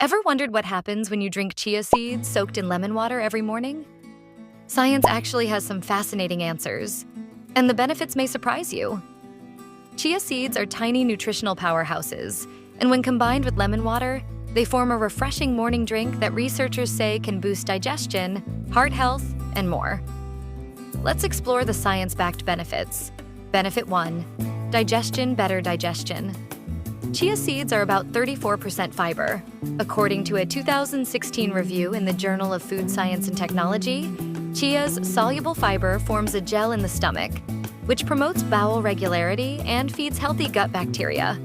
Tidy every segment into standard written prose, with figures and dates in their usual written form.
Ever wondered what happens when you drink chia seeds soaked in lemon water every morning? Science actually has some fascinating answers, and the benefits may surprise you. Chia seeds are tiny nutritional powerhouses, and when combined with lemon water, they form a refreshing morning drink that researchers say can boost digestion, heart health, and more. Let's explore the science-backed benefits. Benefit 1. Better digestion. Chia seeds are about 34% fiber. According to a 2016 review in the Journal of Food Science and Technology, chia's soluble fiber forms a gel in the stomach, which promotes bowel regularity and feeds healthy gut bacteria.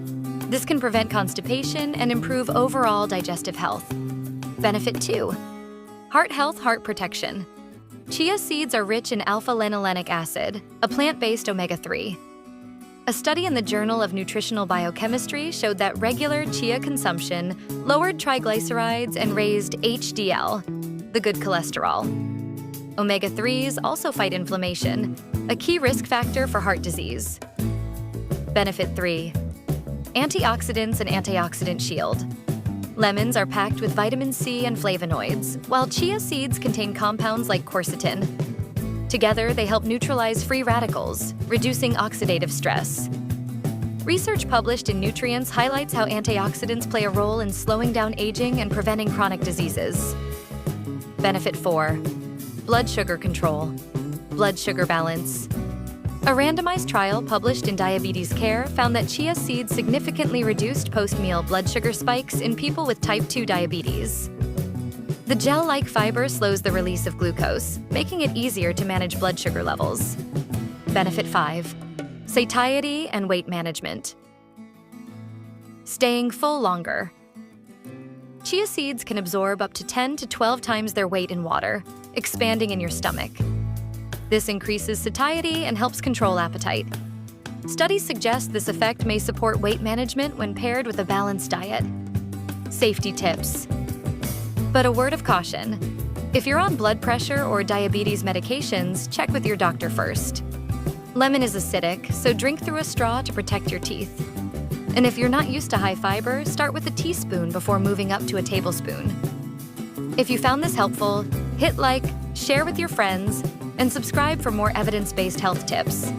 This can prevent constipation and improve overall digestive health. Benefit 2. Heart protection. Chia seeds are rich in alpha-linolenic acid, a plant-based omega-3. A study in the Journal of Nutritional Biochemistry showed that regular chia consumption lowered triglycerides and raised HDL, the good cholesterol. Omega-3s also fight inflammation, a key risk factor for heart disease. Benefit 3. Antioxidants and antioxidant shield. Lemons are packed with vitamin C and flavonoids, while chia seeds contain compounds like quercetin. Together, they help neutralize free radicals, reducing oxidative stress. Research published in Nutrients highlights how antioxidants play a role in slowing down aging and preventing chronic diseases. Benefit 4. Blood sugar control. Blood sugar balance. A randomized trial published in Diabetes Care found that chia seeds significantly reduced post-meal blood sugar spikes in people with type 2 diabetes. The gel-like fiber slows the release of glucose, making it easier to manage blood sugar levels. Benefit 5. Satiety and weight management. Staying full longer. Chia seeds can absorb up to 10 to 12 times their weight in water, expanding in your stomach. This increases satiety and helps control appetite. Studies suggest this effect may support weight management when paired with a balanced diet. Safety tips. But a word of caution. If you're on blood pressure or diabetes medications, check with your doctor first. Lemon is acidic, so drink through a straw to protect your teeth. And if you're not used to high fiber, start with a teaspoon before moving up to a tablespoon. If you found this helpful, hit like, share with your friends, and subscribe for more evidence-based health tips.